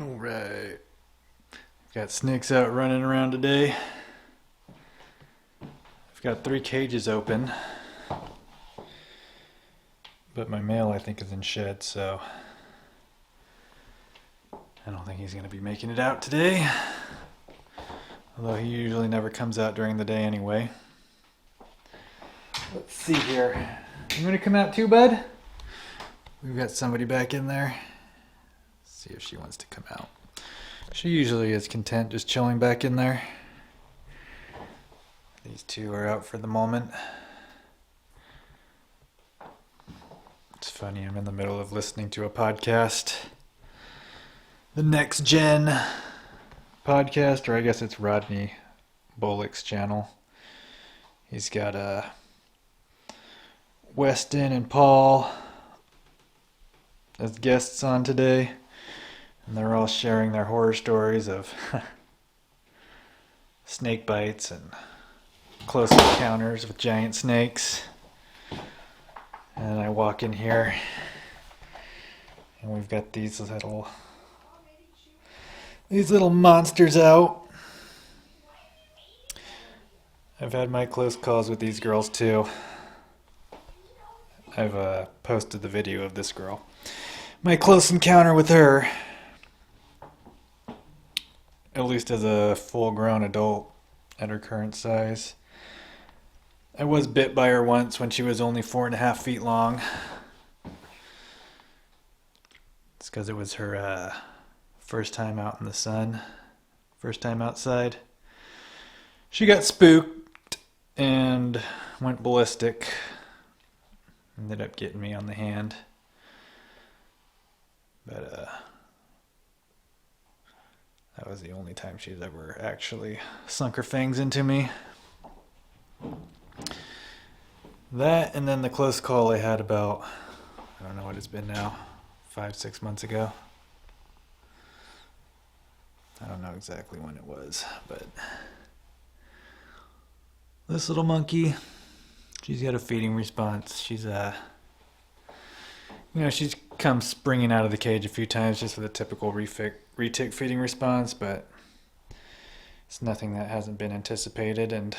Alright. Got snakes out running around today. I've got 3 cages open. But my male, I think, is in shed, so I don't think he's going to be making it out today. Although he usually never comes out during the day anyway. Let's see here. You going to come out too, bud? We've got somebody back in there. Let's see if she wants to come out. She usually is content just chilling back in there. These two are out for the moment. It's funny, I'm in the middle of listening to a podcast. The Next Gen podcast, or I guess it's Rodney Bullock's channel. He's got Weston and Paul as guests on today. And they're all sharing their horror stories of snake bites and close encounters with giant snakes. And I walk in here and we've got these little monsters out. I've had my close calls with these girls too. I've posted the video of this girl. My close encounter with her, at least as a full-grown adult at her current size. I was bit by her once when she was only 4.5 feet long. It's because it was her first time out in the sun, first time outside. She got spooked and went ballistic. Ended up getting me on the hand. But that was the only time she's ever actually sunk her fangs into me. That, and then the close call I had about, I don't know what it's been now, 5-6 months ago. I don't know exactly when it was, but this little monkey, she's got a feeding response. She's she's come springing out of the cage a few times just for the typical retic feeding response, but it's nothing that hasn't been anticipated and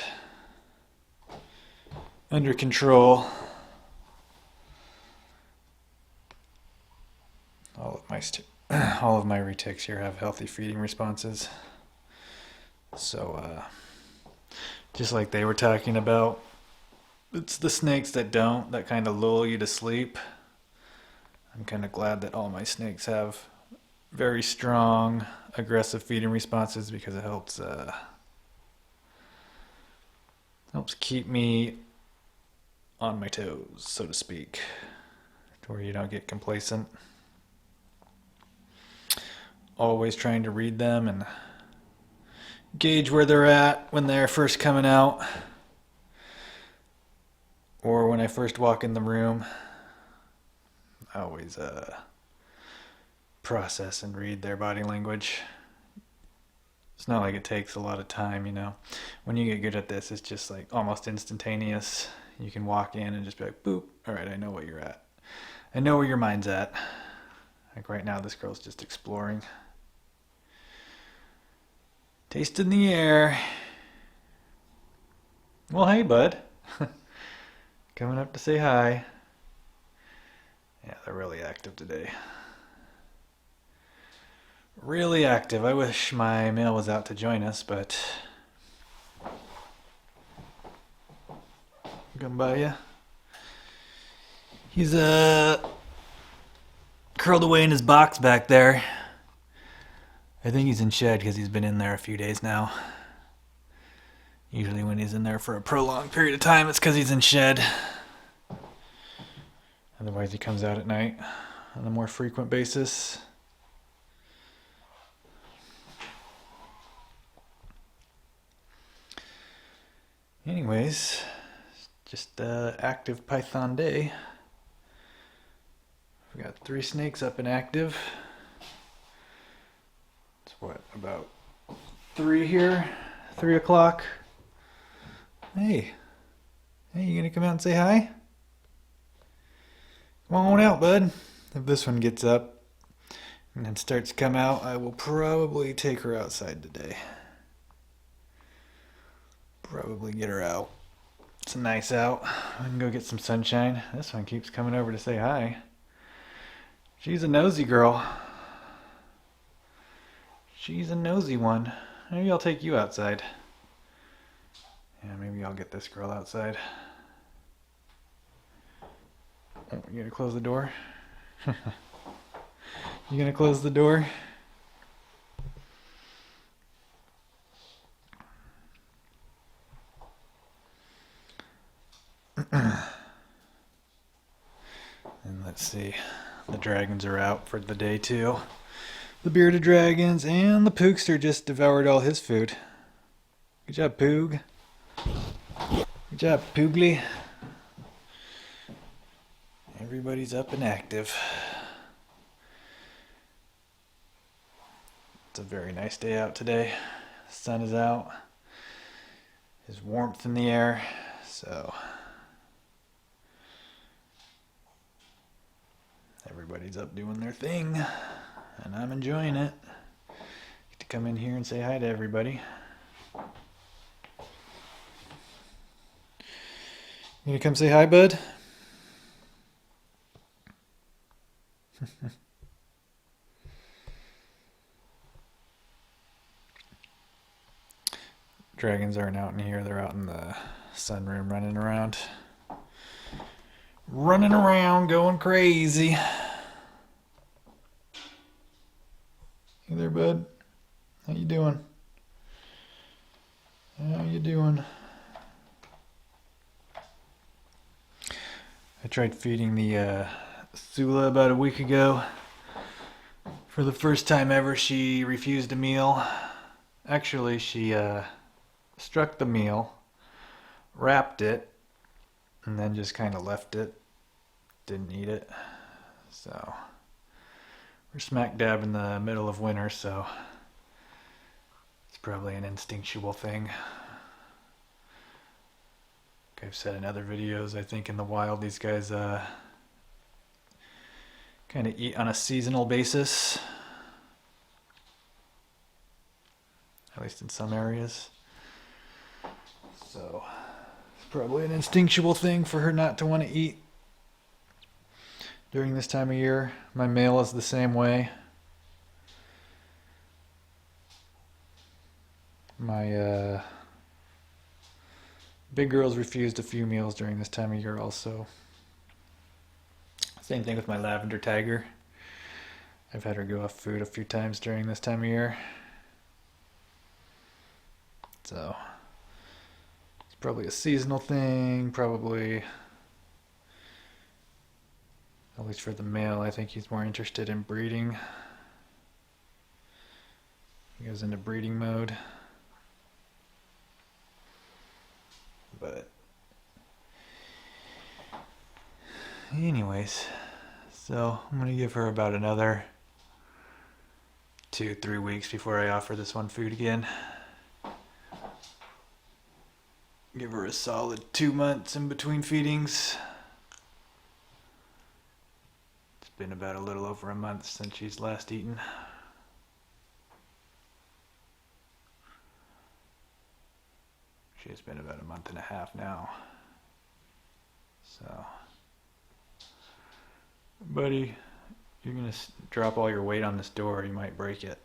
under control. All of my retics here have healthy feeding responses. So, just like they were talking about, it's the snakes that don't, that kind of lull you to sleep. I'm kind of glad that all my snakes have very strong, aggressive feeding responses because it helps keep me on my toes, so to speak, to where you don't get complacent. Always trying to read them and gauge where they're at when they're first coming out or when I first walk in the room. I always process and read their body language. It's not like it takes a lot of time, When you get good at this, it's just like almost instantaneous. You can walk in and just be like, boop, all right, I know what you're at. I know where your mind's at. Like right now, this girl's just exploring. Tasting the air. Well, hey, bud. Coming up to say hi. Yeah, they're really active today. Really active. I wish my male was out to join us, but come by ya. He's curled away in his box back there. I think he's in shed because he's been in there a few days now. Usually when he's in there for a prolonged period of time, it's because he's in shed. Otherwise he comes out at night on a more frequent basis. Anyways, just active Python day. We got 3 snakes up and active. It's what, about 3 here? 3 o'clock? Hey, you gonna come out and say hi? Come on out, bud. If this one gets up, and then starts to come out, I will probably take her outside today. Probably get her out. It's nice out. I can go get some sunshine. This one keeps coming over to say hi. She's a nosy girl. She's a nosy one. Maybe I'll take you outside. Yeah, maybe I'll get this girl outside. Oh, you gonna close the door? You gonna close the door? And let's see. The dragons are out for the day too. The bearded dragons and the poogster just devoured all his food. Good job, Poog. Good job, Poogly. Everybody's up and active. It's a very nice day out today. The sun is out. There's warmth in the air, so everybody's up doing their thing, and I'm enjoying it. Get to come in here and say hi to everybody. You gonna come say hi, bud? Dragons aren't out in here. They're out in the sunroom running around. Running around, going crazy. Hey there, bud. How you doing? How you doing? I tried feeding the Sula about a week ago. For the first time ever, she refused a meal. Actually, she struck the meal, wrapped it, and then just kind of left it. Didn't eat it. So we're smack dab in the middle of winter, so it's probably an instinctual thing. Like I've said in other videos, I think in the wild these guys kind of eat on a seasonal basis. At least in some areas. So it's probably an instinctual thing for her not to want to eat during this time of year. My male is the same way. My big girls refused a few meals during this time of year also. Same thing with my lavender tiger. I've had her go off food a few times during this time of year. So it's probably a seasonal thing, probably, at least for the male. I think he's more interested in breeding. He goes into breeding mode. But anyways, so I'm gonna give her about another 2-3 weeks before I offer this one food again. Give her a solid 2 months in between feedings. It's been about a little over a month since she's last eaten. She's been about a month and a half now. So, buddy, you're gonna drop all your weight on this door, you might break it.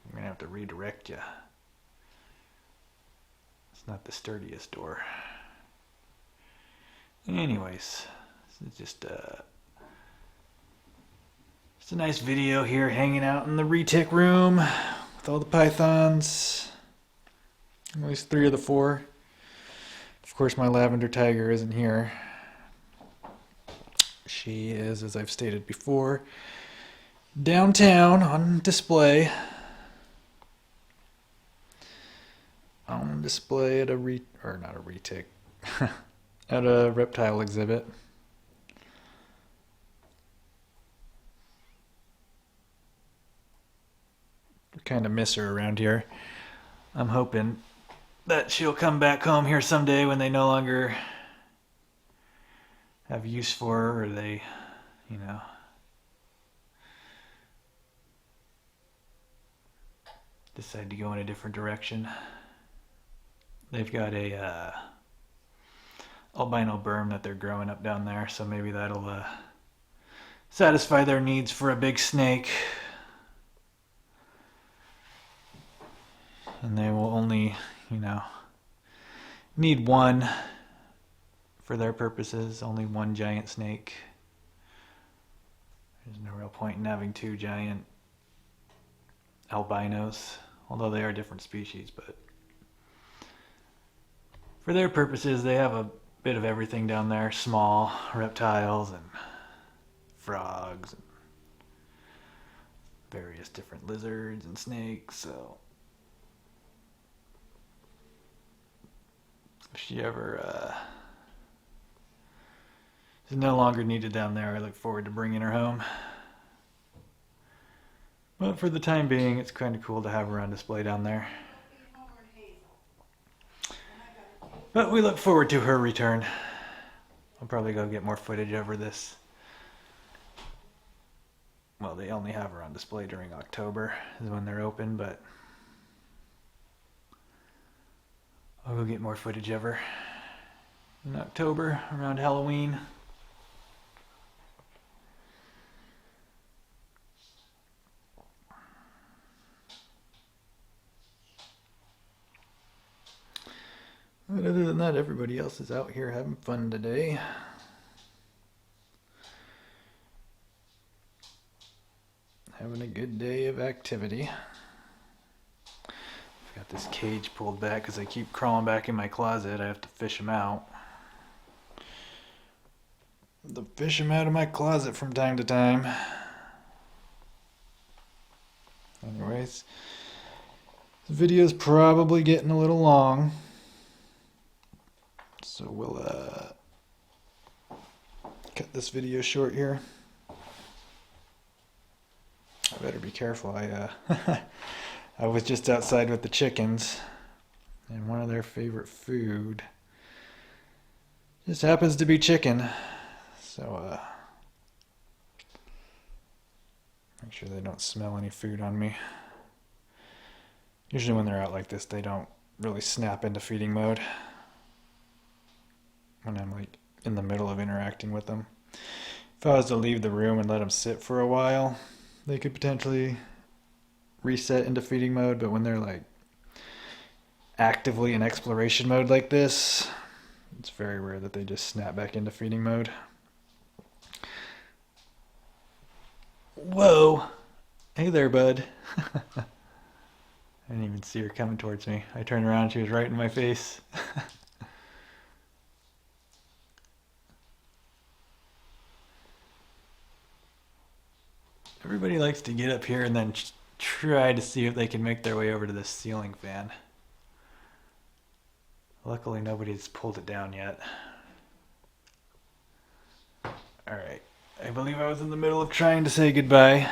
I'm gonna have to redirect you. It's not the sturdiest door. Anyways, it's just a nice video here, hanging out in the retic room with all the pythons. At least 3 of the 4. Of course, my lavender tiger isn't here. She is, as I've stated before, downtown on display. On display at not a retic, at a reptile exhibit. I kind of miss her around here. I'm hoping that she'll come back home here someday when they no longer have use for her, or they, decide to go in a different direction. They've got a albino berm that they're growing up down there, so maybe that'll satisfy their needs for a big snake. And they will only, need one for their purposes, only one giant snake. There's no real point in having two giant albinos, although they are different species, but for their purposes, they have a bit of everything down there, small reptiles and frogs and various different lizards and snakes, so if she ever is no longer needed down there, I look forward to bringing her home. But for the time being, it's kind of cool to have her on display down there. But we look forward to her return. I'll probably go get more footage over this. Well, they only have her on display during October is when they're open, but I'll go get more footage of her in October around Halloween. But other than that, everybody else is out here having fun today. Having a good day of activity. I've got this cage pulled back because I keep crawling back in my closet. I have to fish them out. Fish them out of my closet from time to time. Anyways, the video's probably getting a little long. So we'll cut this video short here. I better be careful. I was just outside with the chickens, and one of their favorite food just happens to be chicken. So make sure they don't smell any food on me. Usually when they're out like this, they don't really snap into feeding mode when I'm like in the middle of interacting with them. If I was to leave the room and let them sit for a while, they could potentially reset into feeding mode, but when they're like actively in exploration mode like this, it's very rare that they just snap back into feeding mode. Whoa! Hey there, bud. I didn't even see her coming towards me. I turned around, she was right in my face. Everybody likes to get up here and then try to see if they can make their way over to this ceiling fan. Luckily, nobody's pulled it down yet. Alright, I believe I was in the middle of trying to say goodbye.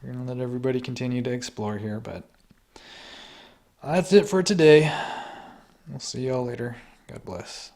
We're going to let everybody continue to explore here, but that's it for today. We'll see y'all later. God bless.